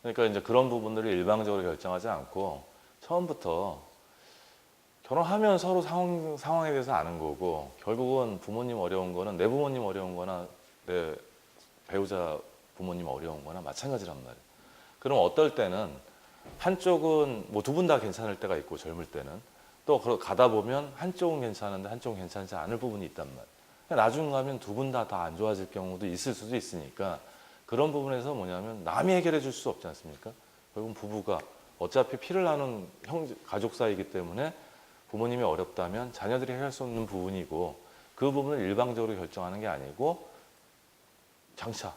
그러니까 이제 그런 부분들을 일방적으로 결정하지 않고 처음부터 결혼하면 서로 상황에 대해서 아는 거고, 결국은 부모님 어려운 거는 내 부모님 어려운 거나 내 배우자 부모님 어려운 거나 마찬가지란 말이에요. 그럼 어떨 때는 한쪽은 뭐 두 분 다 괜찮을 때가 있고, 젊을 때는 또 가다 보면 한쪽은 괜찮은데 한쪽은 괜찮지 않을 부분이 있단 말이에요. 나중 가면 두 분 다 안 좋아질 경우도 있을 수도 있으니까, 그런 부분에서 뭐냐면 남이 해결해 줄 수 없지 않습니까? 결국은 부부가 어차피 피를 나눈 가족 사이이기 때문에 부모님이 어렵다면 자녀들이 해결할 수 없는 부분이고, 그 부분을 일방적으로 결정하는 게 아니고 장차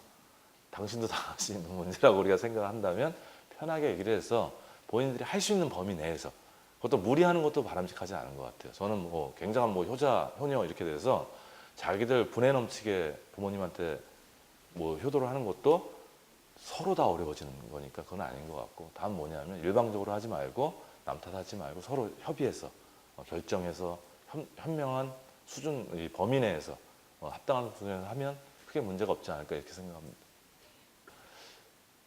당신도 다 할 수 있는 문제라고 우리가 생각을 한다면 편하게 얘기를 해서 본인들이 할 수 있는 범위 내에서, 그것도 무리하는 것도 바람직하지 않은 것 같아요. 저는 뭐 굉장한 뭐 효자, 효녀 이렇게 돼서 자기들 분에 넘치게 부모님한테 뭐 효도를 하는 것도 서로 다 어려워지는 거니까 그건 아닌 것 같고, 다음 뭐냐면 일방적으로 하지 말고 남 탓하지 말고 서로 협의해서 결정해서 현명한 수준, 이 범위 내에서 합당한 수준에서 하면 크게 문제가 없지 않을까 이렇게 생각합니다.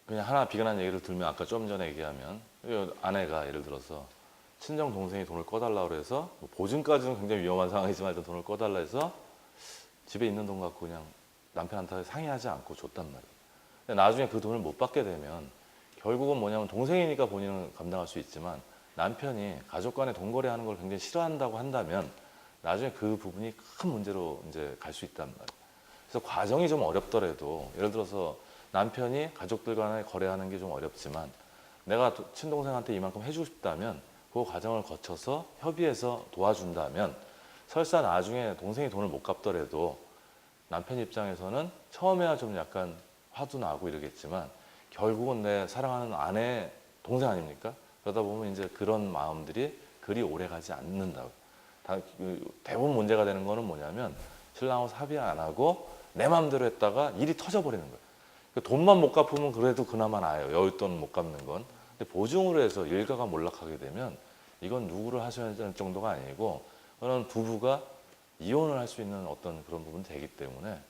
그냥 하나 비근한 얘기를 들면, 아까 좀 전에 얘기하면 아내가 예를 들어서 친정 동생이 돈을 꺼달라고 해서, 뭐 보증까지는 굉장히 위험한 상황이지만 일단 돈을 꺼달라 해서 집에 있는 돈 갖고 그냥 남편한테 상의하지 않고 줬단 말이에요. 근데 나중에 그 돈을 못 받게 되면 결국은 뭐냐면, 동생이니까 본인은 감당할 수 있지만 남편이 가족 간에 돈 거래하는 걸 굉장히 싫어한다고 한다면 나중에 그 부분이 큰 문제로 이제 갈 수 있단 말이에요. 그래서 과정이 좀 어렵더라도, 예를 들어서 남편이 가족들 간에 거래하는 게 좀 어렵지만 내가 친동생한테 이만큼 해주고 싶다면 그 과정을 거쳐서 협의해서 도와준다면, 설사 나중에 동생이 돈을 못 갚더라도 남편 입장에서는 처음에야 좀 약간 화도 나고 이러겠지만 결국은 내 사랑하는 아내 동생 아닙니까? 그러다 보면 이제 그런 마음들이 그리 오래 가지 않는다고. 대부분 문제가 되는 거는 뭐냐면, 신랑하고 합의 안 하고 내 마음대로 했다가 일이 터져버리는 거예요. 돈만 못 갚으면 그래도 그나마 나아요. 여윳돈 못 갚는 건. 근데 보증으로 해서 일가가 몰락하게 되면 이건 누구를 하셔야 할 정도가 아니고, 그런 부부가 이혼을 할 수 있는 어떤 그런 부분이 되기 때문에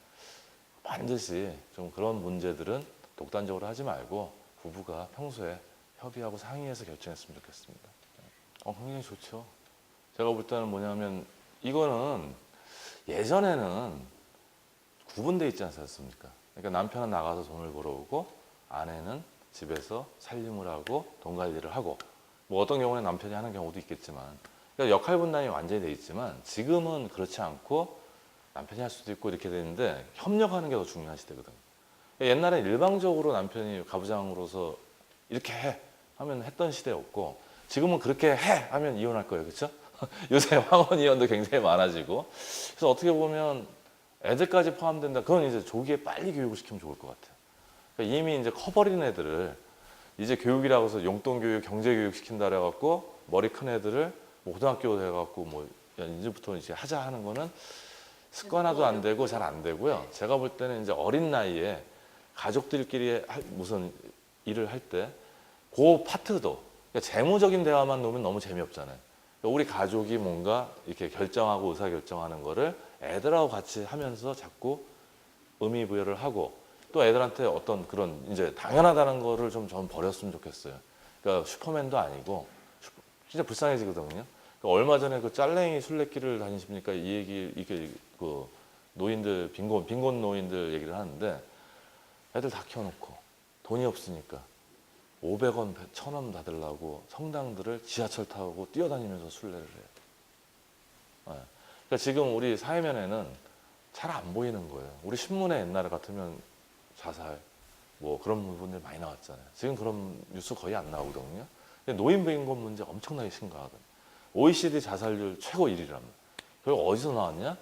반드시 좀 그런 문제들은 독단적으로 하지 말고 부부가 평소에 협의하고 상의해서 결정했으면 좋겠습니다. 굉장히 좋죠. 제가 볼 때는 뭐냐면, 이거는 예전에는 구분돼 있지 않았습니까? 그러니까 남편은 나가서 돈을 벌어오고 아내는 집에서 살림을 하고 돈 관리를 하고, 뭐 어떤 경우는 남편이 하는 경우도 있겠지만, 그러니까 역할 분담이 완전히 돼 있지만 지금은 그렇지 않고 남편이 할 수도 있고 이렇게 되는데, 협력하는 게 더 중요한 시대거든요. 옛날엔 일방적으로 남편이 가부장으로서 이렇게 해 하면 했던 시대였고, 지금은 그렇게 해 하면 이혼할 거예요. 그렇죠? 요새 황혼 이혼도 굉장히 많아지고, 그래서 어떻게 보면 애들까지 포함된다. 그건 이제 조기에 빨리 교육을 시키면 좋을 것 같아요. 그러니까 이미 이제 커버린 애들을 이제 교육이라고 해서 용돈 교육, 경제 교육 시킨다 그래갖고 머리 큰 애들을 뭐 고등학교 돼갖고 뭐 이제부터 이제 하자 하는 거는 습관화도 안 되고 잘 안 되고요. 제가 볼 때는 이제 어린 나이에 가족들끼리 무슨 일을 할 때 그 파트도, 그러니까 재무적인 대화만 놓으면 너무 재미없잖아요. 그러니까 우리 가족이 뭔가 이렇게 결정하고 의사결정하는 거를 애들하고 같이 하면서 자꾸 의미 부여를 하고, 또 애들한테 어떤 그런 이제 당연하다는 거를 좀 버렸으면 좋겠어요. 그러니까 슈퍼맨도 아니고 진짜 불쌍해지거든요. 그러니까 얼마 전에 그 짤랭이 순례길을 다니십니까? 이 얘기, 이게 그 노인들, 빈곤 노인들 얘기를 하는데, 애들 다 키워놓고 돈이 없으니까 500원, 1000원 받으려고 성당들을 지하철 타고 뛰어다니면서 순례를 해요. 그러니까 지금 우리 사회면에는 잘 안 보이는 거예요. 우리 신문에 옛날에 같으면 자살, 뭐 그런 부분들 많이 나왔잖아요. 지금 그런 뉴스 거의 안 나오거든요. 근데 노인 빈곤 문제 엄청나게 심각하거든요. OECD 자살률 최고 1위랍니다. 그리고 어디서 나왔냐?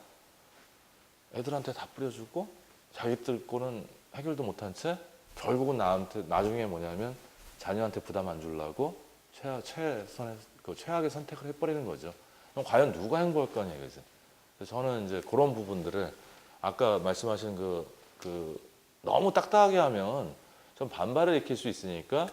애들한테 다 뿌려주고 자기들 거는 해결도 못한 채 결국은 나중에 뭐냐면 자녀한테 부담 안 주려고 최악의 선택을 해버리는 거죠. 그럼 과연 누가 행복할 거냐 이거지. 저는 이제 그런 부분들을 아까 말씀하신 너무 딱딱하게 하면 좀 반발을 일으킬 수 있으니까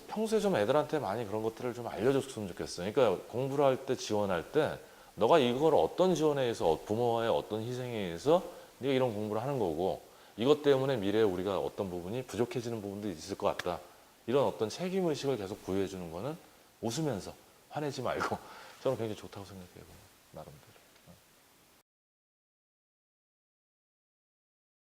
평소에 좀 애들한테 많이 그런 것들을 좀 알려줬으면 좋겠어요. 그러니까 공부를 할 때, 지원할 때 너가 이걸 어떤 지원에 의해서, 부모와의 어떤 희생에 의해서 네가 이런 공부를 하는 거고, 이것 때문에 미래에 우리가 어떤 부분이 부족해지는 부분도 있을 것 같다. 이런 어떤 책임 의식을 계속 부여해 주는 거는 웃으면서 화내지 말고 저는 굉장히 좋다고 생각해요. 나름대로.